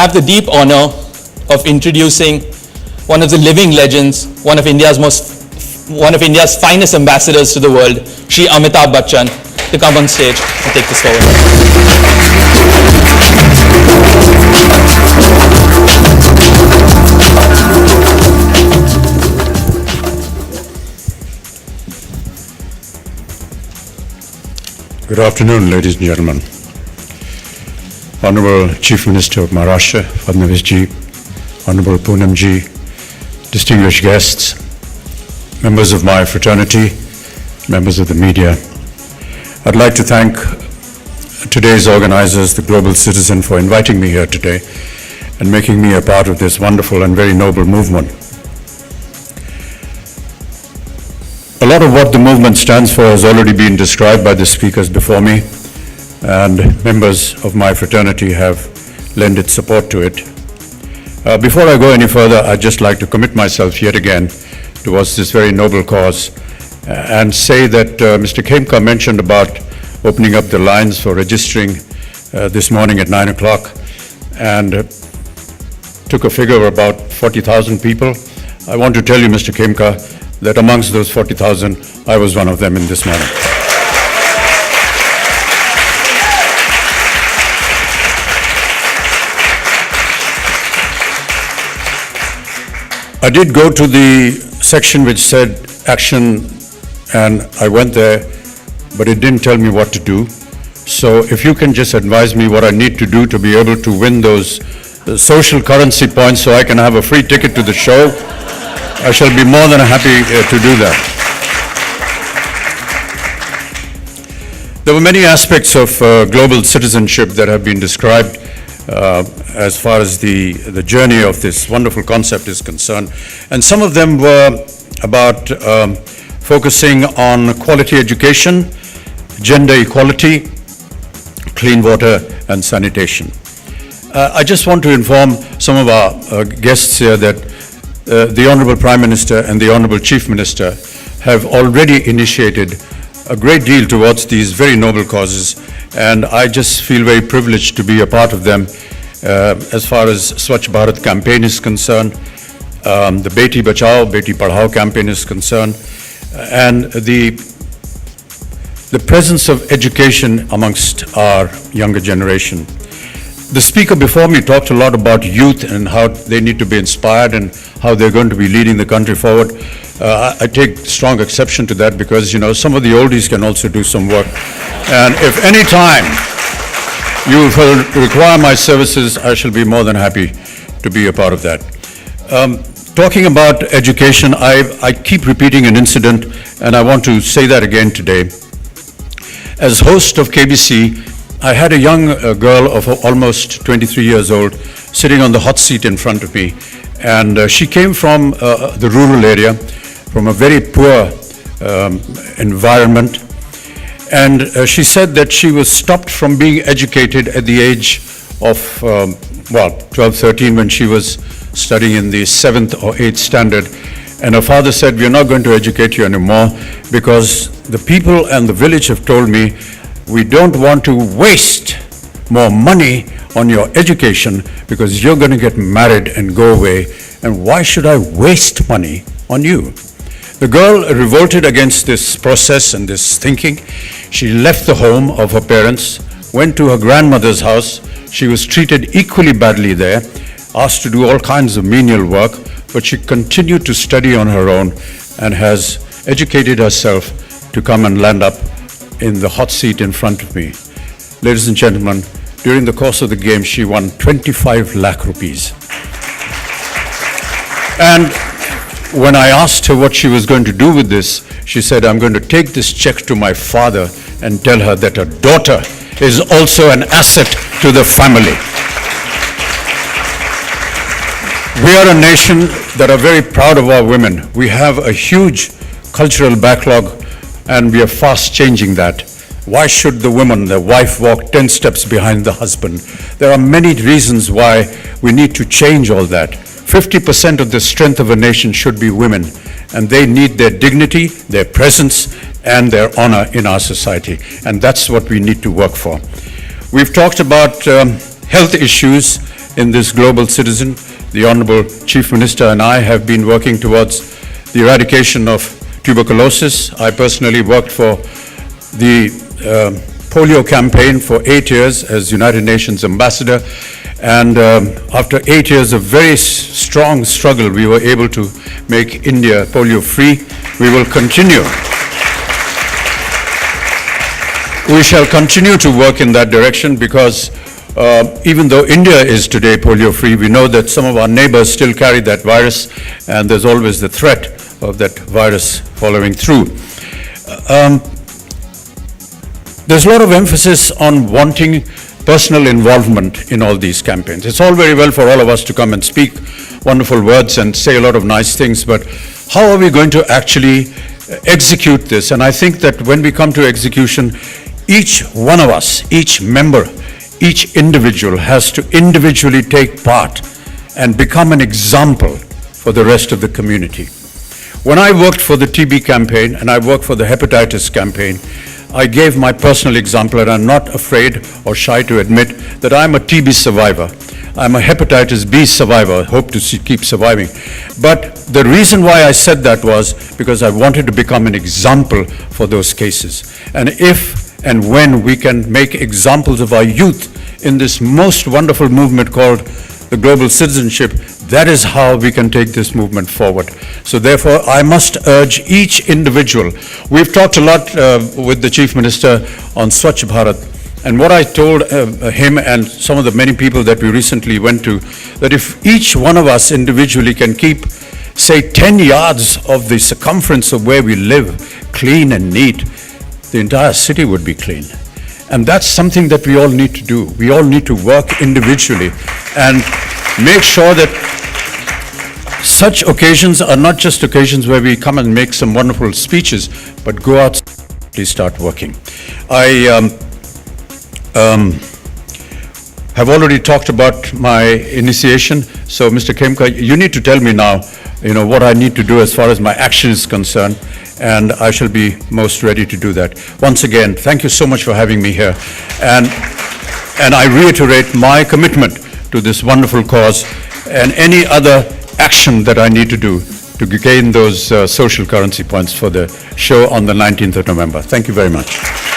have the deep honor of introducing one of the living legends, one of India's finest ambassadors to the world, Shri Amitabh Bachchan, to come on stage and take this forward. Good afternoon, ladies and gentlemen. Honorable Chief Minister of Maharashtra, Fadnavis ji, Honorable Poonam ji, distinguished guests, members of my fraternity, members of the media. I'd like to thank today's organizers, the Global Citizen, for inviting me here today and making me a part of this wonderful and very noble movement. A lot of what the movement stands for has already been described by the speakers before me, and members of my fraternity have lent its support to it. Before I go any further, I'd just like to commit myself yet again towards this very noble cause and say that Mr. Khemka mentioned about opening up the lines for registering this morning at 9 o'clock and took a figure of about 40,000 people. I want to tell you, Mr. Khemka, that amongst those 40,000, I was one of them in this morning. I did go to the section which said action, and I went there, but it didn't tell me what to do. So if you can just advise me what I need to do to be able to win those social currency points so I can have a free ticket to the show, I shall be more than happy to do that. There were many aspects of global citizenship that have been described as far as the journey of this wonderful concept is concerned. And some of them were about focusing on quality education, gender equality, clean water and sanitation. I just want to inform some of our guests here that the Honorable Prime Minister and the Honorable Chief Minister have already initiated a great deal towards these very noble causes, and I just feel very privileged to be a part of them as far as Swachh Bharat campaign is concerned, the Beti Bachao, Beti Padhao campaign is concerned, and the presence of education amongst our younger generation. The speaker before me talked a lot about youth and how they need to be inspired and how they're going to be leading the country forward. I take strong exception to that because, you know, some of the oldies can also do some work. And if any time you will require my services, I shall be more than happy to be a part of that. Talking about education, I keep repeating an incident, and I want to say that again today. As host of KBC, I had a young girl of almost 23 years old sitting on the hot seat in front of me, and she came from the rural area, from a very poor environment, and she said that she was stopped from being educated at the age of, 12, 13, when she was studying in the 7th or 8th standard, and her father said, "We are not going to educate you anymore because the people and the village have told me we don't want to waste more money on your education because you're going to get married and go away, and why should I waste money on you?" The girl revolted against this process and this thinking. She left the home of her parents, went to her grandmother's house. She was treated equally badly there, asked to do all kinds of menial work, but she continued to study on her own and has educated herself to come and land up in the hot seat in front of me. Ladies and gentlemen, during the course of the game, she won 25 lakh rupees. And when I asked her what she was going to do with this, she said, "I'm going to take this check to my father and tell her that her daughter is also an asset to the family." We are a nation that are very proud of our women. We have a huge cultural backlog, and we are fast changing that. Why should the woman, the wife, walk 10 steps behind the husband? There are many reasons why we need to change all that. 50% of the strength of a nation should be women, and they need their dignity, their presence, and their honor in our society, and that's what we need to work for. We've talked about health issues in this global citizen. The Honorable Chief Minister and I have been working towards the eradication of tuberculosis. I personally worked for the polio campaign for 8 years as United Nations ambassador, and after 8 years of very strong struggle, we were able to make India polio free. We will continue. We shall continue to work in that direction because even though India is today polio free, we know that some of our neighbors still carry that virus, and there's always the threat of that virus following through. There's a lot of emphasis on wanting personal involvement in all these campaigns. It's all very well for all of us to come and speak wonderful words and say a lot of nice things, but how are we going to actually execute this? And I think that when we come to execution, each one of us, each member, each individual has to individually take part and become an example for the rest of the community. When I worked for the TB campaign and I worked for the hepatitis campaign, I gave my personal example, and I'm not afraid or shy to admit that I'm a TB survivor. I'm a hepatitis B survivor, hope to keep surviving. But the reason why I said that was because I wanted to become an example for those cases. And if and when we can make examples of our youth in this most wonderful movement called the global citizenship, that is how we can take this movement forward. So therefore, I must urge each individual. We've talked a lot with the Chief Minister on Swachh Bharat, and what I told him and some of the many people that we recently went to, that if each one of us individually can keep, say, 10 yards of the circumference of where we live clean and neat, the entire city would be clean. And that's something that we all need to do. We all need to work individually and make sure that such occasions are not just occasions where we come and make some wonderful speeches, but go out and start working. I have already talked about my initiation, so Mr. Khemka, you need to tell me now, what I need to do as far as my action is concerned, and I shall be most ready to do that. Once again, thank you so much for having me here, and I reiterate my commitment to this wonderful cause and any other action that I need to do to gain those social currency points for the show on the 19th of November. Thank you very much.